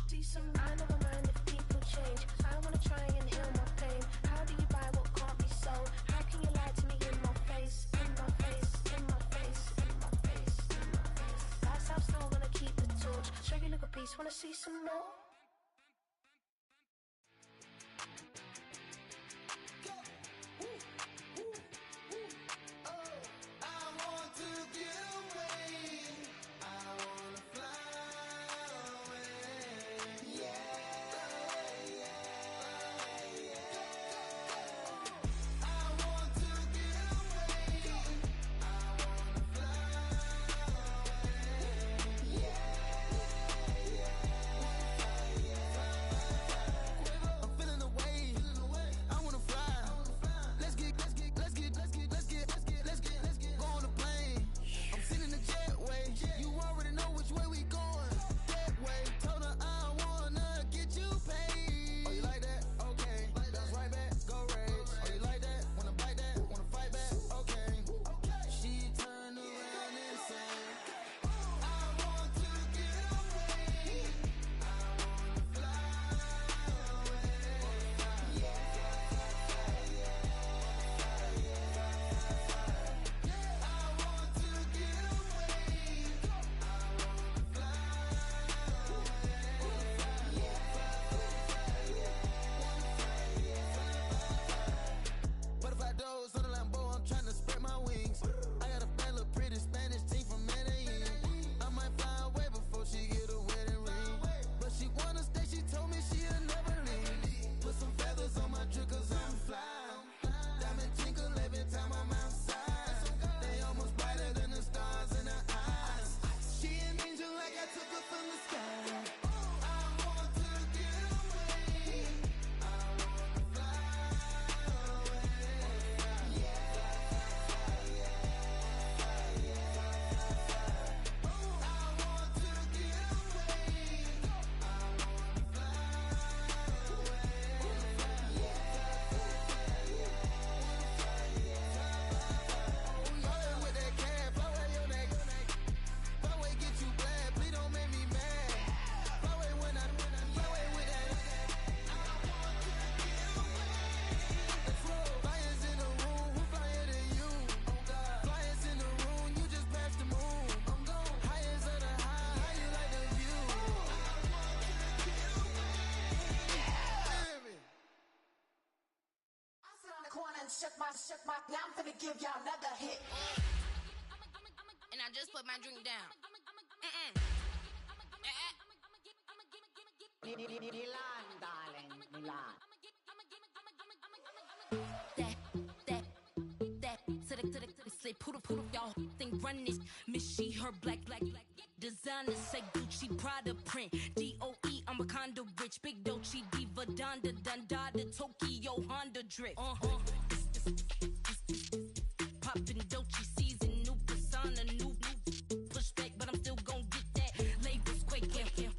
see some. I never mind if people change. I wanna try and heal my pain. How do you buy what can't be sold? How can you lie to me in my face, in my face, in my face, in my face, in my face? That's how I'm still gonna keep the torch. Show you look a piece, wanna see some more? Shook my, now I'm finna give y'all another hit. And I just put my drink down. Milan, darling, Milan. That, say, put Put up y'all think run this. Miss she her black. Designer say Gucci Prada print. DOE, I'm a condo rich. Big Dolce Diva Donda Dundada Tokyo Honda drip. Poppin' Dolce season, new persona, new pushback, but I'm still gon' get that. Labels quaking,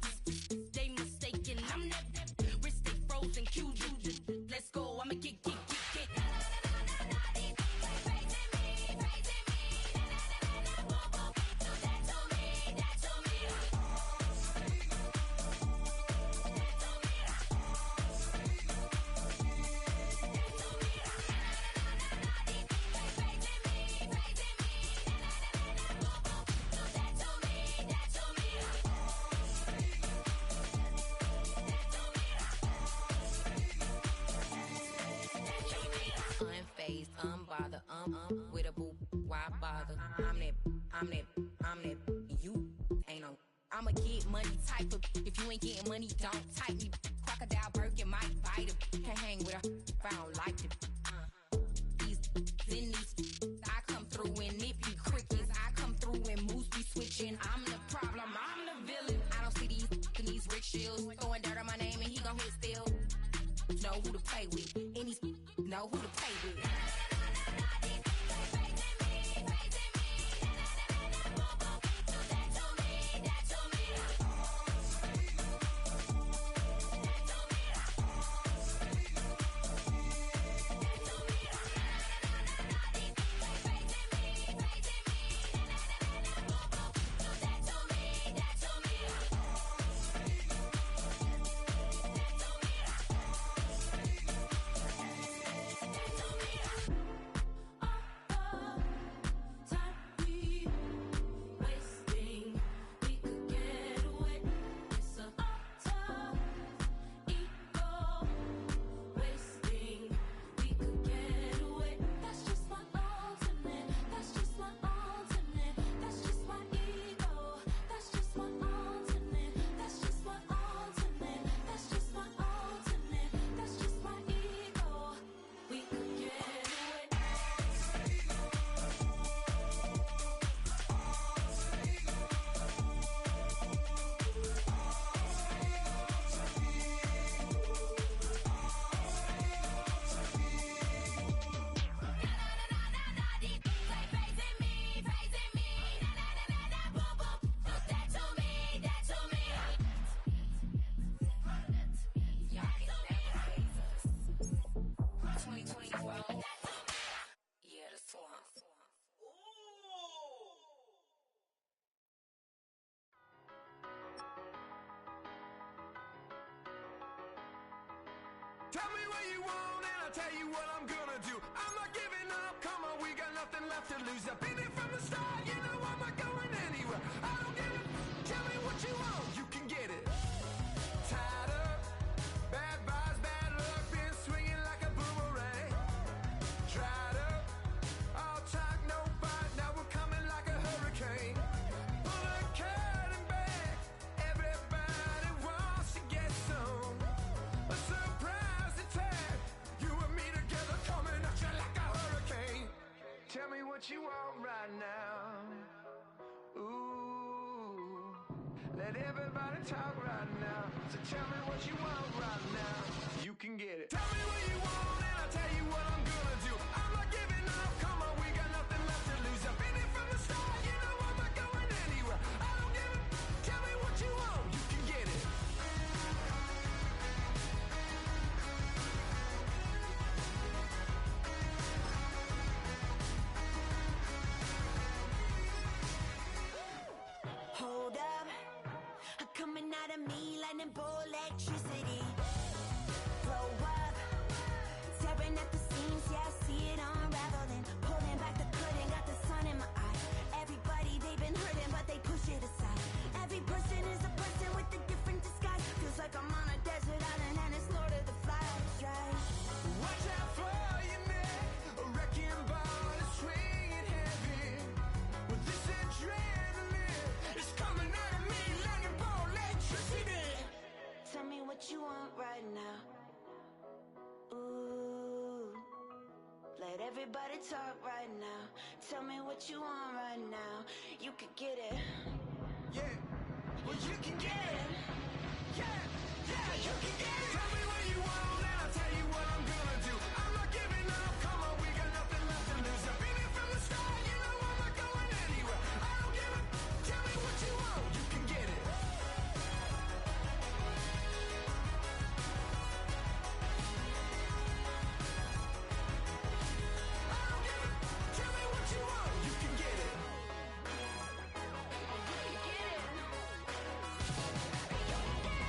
they mistaken. I'm that wrist stay frozen. Q, let's go. I'ma get. Unfazed, unbothered, with a boo, why bother? I'm that, you ain't on. I'ma get money type of, if you ain't getting money, don't type me. Crocodile Birkin might bite him. Can't hang with her if I don't like them. These, I come through and it be crickets. I come through and moves be switching. I'm the problem, I'm the villain. I don't see these rickshaws throwing dirt on my name and he gon' hit still. Know who to play with, and these know who to play with. Tell me what you want and I'll tell you what I'm gonna do. I'm not giving up, come on, we got nothing left to lose. I've been here from the start, you know I'm not going anywhere. I don't give it, tell me what you want, you can get it. Tied up, bad vibes, bad luck, been swinging like a boomerang. Dried up, all talk, no bite, now we're coming like a hurricane. Pull a curtain back, everybody wants to get some. A surprise attack, you and me together coming at you like a hurricane. Tell me what you want right now. Ooh, let everybody talk right now. So tell me what you want right now. You can get it. Tell me what you want and I'll tell you what I'm gonna do. I'm not giving up, come on, we got nothing left to lose. I've been here from the start, you know I'm not going anywhere. I don't give it, tell me what you want, you can get it. Hold up, coming out of me, lightning bolt electricity. Blow up, tearing at the seams, yeah, I see it unraveling. Pulling back the curtain, got the sun in my eye. Everybody, they've been hurting, but they push it aside. Every person is a person with a different disguise. Feels like I'm on a desert island and it's Lord of the Flies, right? Watch out for your neck, a wrecking ball is swinging heavy. With this adrenaline, it's coming out of me, lightning bolt electricity. Tell me what Everybody talk right now. Tell me what you want right now. You could get it. Yeah, well you can get it. Yeah, you can get it. Tell me what you want and I'll tell you what I'm gonna do. I'm not giving up, come on, we got nothing left to lose. I've been here from the start, you know I'm not going anywhere. I don't give a, tell me what you want, you can get it. I don't give a, tell me what you want, you can get it.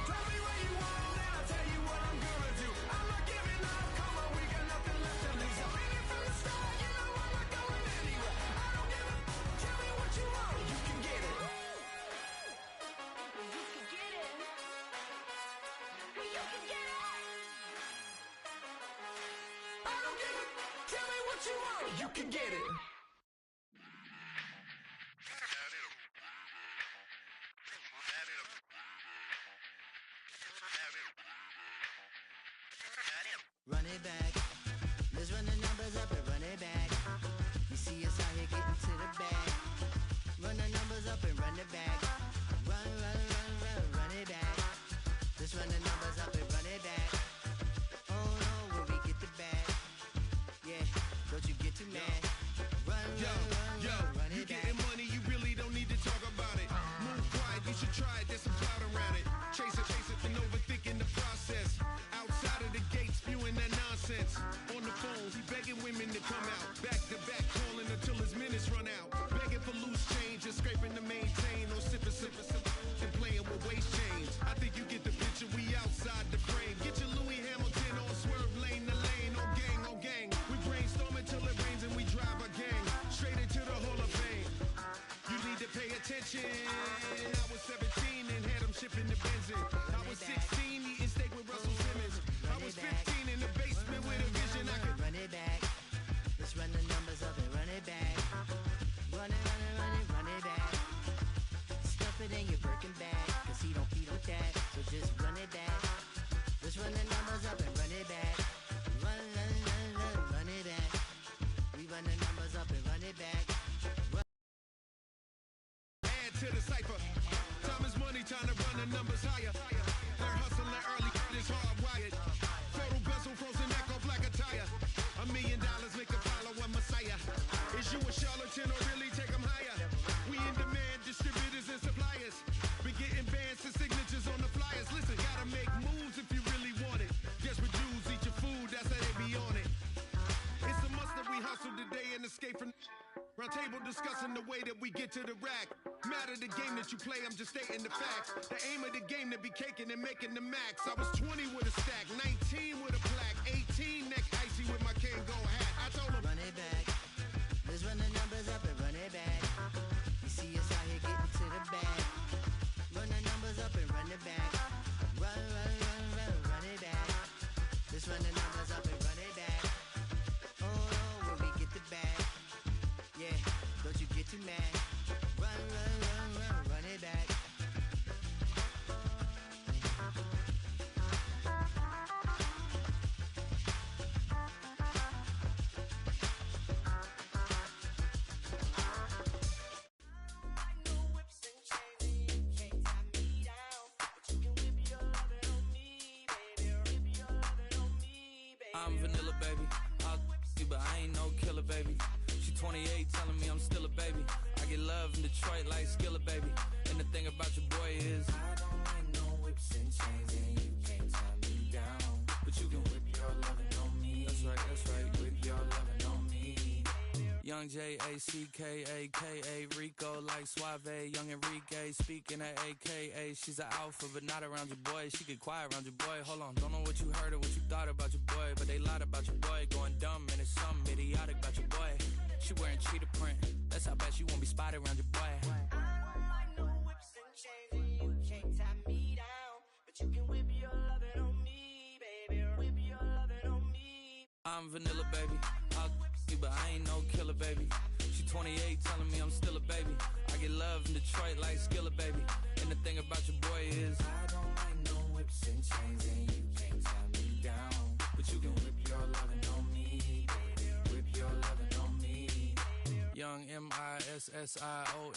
Tell me what you want and I'll tell you what I'm gonna do. I'm not giving up, come on, we got nothing left to lose. I've been here from the start, you know I'm not going anywhere. I don't give a, tell me what you want, you can get it. You could get it. You can get it. I don't give a, tell me what you want, you can get it. Run it back. Let's run the numbers up and run it back. You see us out here getting to the bag. Run the numbers up and run it back. Run it back. Let's run the numbers up and run it back. Oh no, when we get the bag. Yeah, don't you get too mad. Run Yo, run you it back. getting money, you really don't need to talk about it. Move quiet, you should try it, there's some cloud around it. Chase it, and overthinking the process. Outside of the gates, spewing that nonsense. On the phone, he begging women to come out. Back to back, calling until his minutes run out. Begging for loose change and scraping to maintain. Or sipping, and playing with waist chains. I think you get the picture, we outside the frame. Get your Louis Hamilton on swerve lane to lane. On gang. We brainstorm until it rains and we drive a gang. Straight into the Hall of Fame. You need to pay attention. I was 17 and had him shipping the benzin. I was 16 eating steak with Russell Simmons. I was 15 in the basement with a vision. I could run it back. Let's run the numbers up and run it back. Run it back. Stuff it in your Birkin bag, cause he don't feed with that. So just run it back. Let's run the numbers up and run it back. Run it back. We run the numbers up and run it back. add to the cipher. Time is money, time to run the numbers higher. They're hustling early, it's hardwired. Photo bezel, frozen echo, black attire. $1 million make a follow a messiah. Is you a charlatan or really take them higher? We in demand, distributors and suppliers. Been getting bands and signatures on the flyers. Listen, gotta make moves if you really want it. Desperate Jews eat your food, that's how they be on it. It's a must that we hustle today and escape from round table discussing the way that we get to the rack. Matter the game that you play, I'm just stating the facts. The aim of the game to be caking and making the max. I was 20 with a stack, 19 with a plaque, 18 neck icy with my Kango hat. I told him run it back. Let's run the numbers up and run it back. You see us out here getting to the bag. Run the numbers up and run it back. Run it back. Let's run the numbers up and run it back. Oh no, when we get the bag. Yeah, don't you get too mad. Run it back. I'm vanilla, baby. I'll you, but I ain't no killer, baby. She 28, telling me I'm still a baby. I get love in Detroit like Skillet, baby. And the thing about your boy is I don't like no whips and chains, and you can't tie me down. But you can whip your lovin' on me. That's right, whip your lovin' on me. Young J-A-C-K-A-K-A Rico like Suave, young Enrique speaking at AKA. She's an alpha but not around your boy. She get quiet around your boy. Hold on, don't know what you heard or what you thought about your boy, but they lied about your boy. Going dumb and it's something idiotic about your boy. She wearing cheetah print, that's how bad she won't be spotted around your boy. I don't like no whips and chains, and you can't tie me down. But you can whip your lovin' on me, baby. Whip your lovin' on me. I'm vanilla, baby. I'll you, but I ain't no killer, baby. She 28, telling me I'm still a baby. I get love in Detroit like Skillet, baby. And the thing about your boy is I don't like no whips and chains, and you can't tie me down. But you can whip your lovin' on me, baby. Whip your Young MISSIONARY.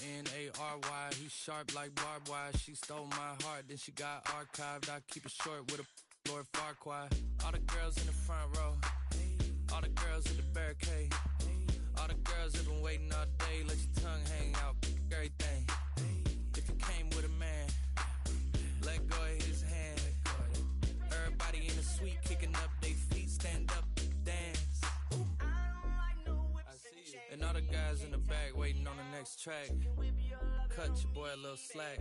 He's sharp like barbed wire. She stole my heart, then she got archived. I keep it short with a Lord Farquhar. All the girls in the front row. All the girls at the barricade. All the girls have been waiting all day. Let your tongue hang out, everything. If you came with a man, let go of his hand. Everybody in the suite kicking up their feet. Stand up, dance. I see you. And all the guys in the back waiting on the next track. Cut your boy a little slack.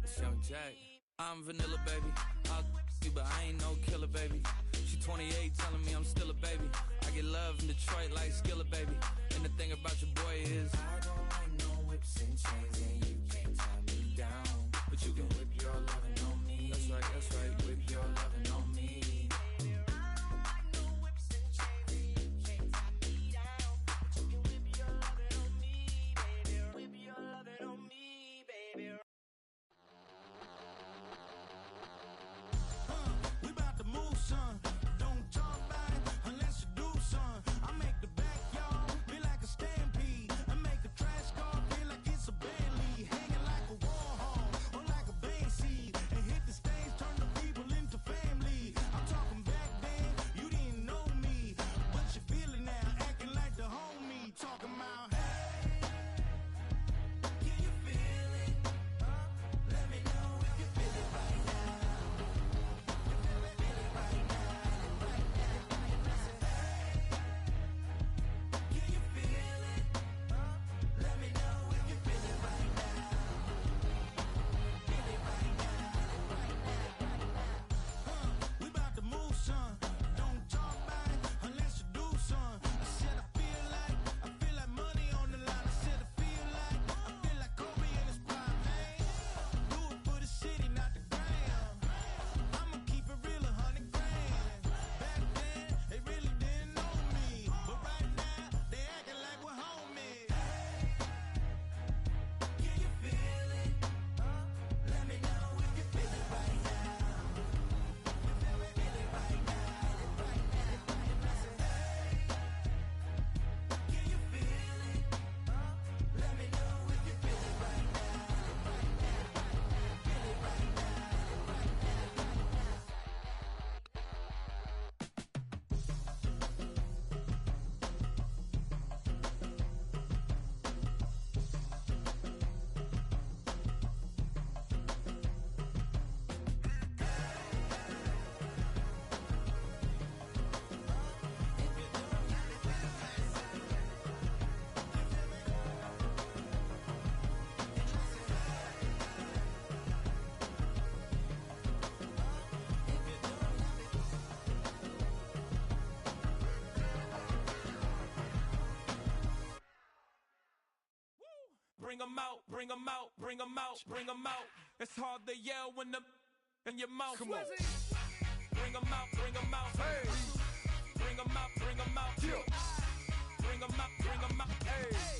It's Young Jack. I'm vanilla, baby. I'll you, but I ain't no killer, baby. She 28, telling me I'm still a baby. I get love in Detroit like Skillet, baby. And the thing about your boy is I don't like no whips and chains, and you can't tie me down. But you can whip your lovin' on me. That's right, whip your lovin' on me. Bring 'em out, bring 'em out, bring 'em out, bring 'em out. It's hard to yell when the in your mouth. Come on. Bring 'em out, bring 'em out. Hey. Bring 'em out, bring 'em out. Yeah. Bring 'em out, bring 'em out. Hey.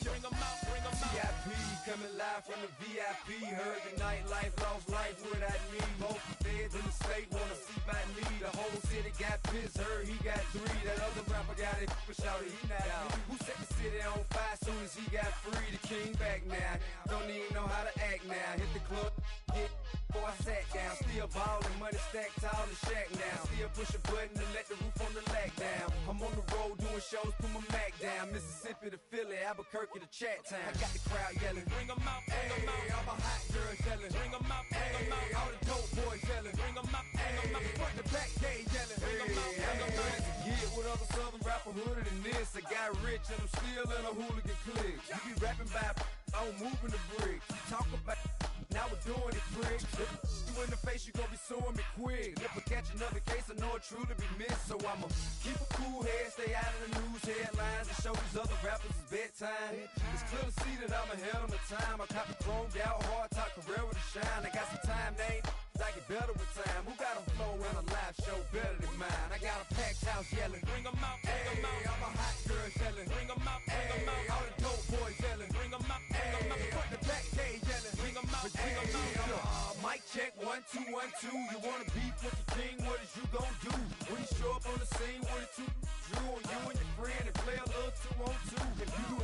Bring 'em out, bring 'em out. VIP coming live from the VIP. Heard the nightlife, lost life without me. Most feds in the state wanna see by me. The whole city got pissed, heard he got 3. That other rapper got it, but shouted he not out. Who set the city on fire soon as he got free? The king back now, don't even know how to act now. Hit the club, get before I sat down. Still ballin', money stacked tall in shack now. Still push a button to let the roof on the lag down. I'm on the road doing shows, put my Mac down. Mississippi to Philly, Albuquerque to Chat Town. I got the crowd yelling, bring 'em out, bring 'em out. All my hot girls yelling, bring 'em out, bring 'em out. All the dope boys yelling, bring 'em out, bring 'em out. Front the back gate yelling, bring 'em out, bring 'em out. Get with other southern rapper hooded than this. I got rich and I'm still in a hooligan clique. You be rapping by I'm moving the bricks. You talk about now we're doing it quick. If you in the face, you gon' be suing me quick. If I catch another case, I know it truly be missed. So I'ma keep a cool head, stay out of the news headlines, and show these other rappers it's bedtime. It's clear to see that I'm ahead of my time. I caught the chromed out, hard top career with a shine. I got some time, they ain't I get better with time. Who got a flow in a live show better than mine? I got a packed house yelling, bring 'em out, bring 'em out. All my hot girls yelling, bring 'em out, bring 'em out. All the dope boys yelling, bring 'em out, bring 'em out. Front the back gate yelling, bring 'em out, bring 'em out. Mic check 1 2 1 2. You wanna beef with the king? What is you gon' do when you show up on the scene with a 2 drew on you and your friend and play a little 2 on 2? If you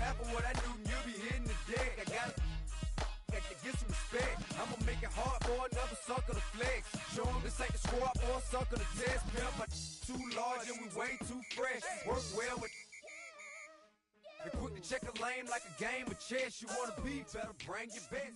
a sucker to flex. Show 'em this ain't the squad or a sucker to test. Pimp, my too large and we way too fresh. Work well with and quick to check a lane like a game of chess. You wanna be better, bring your best.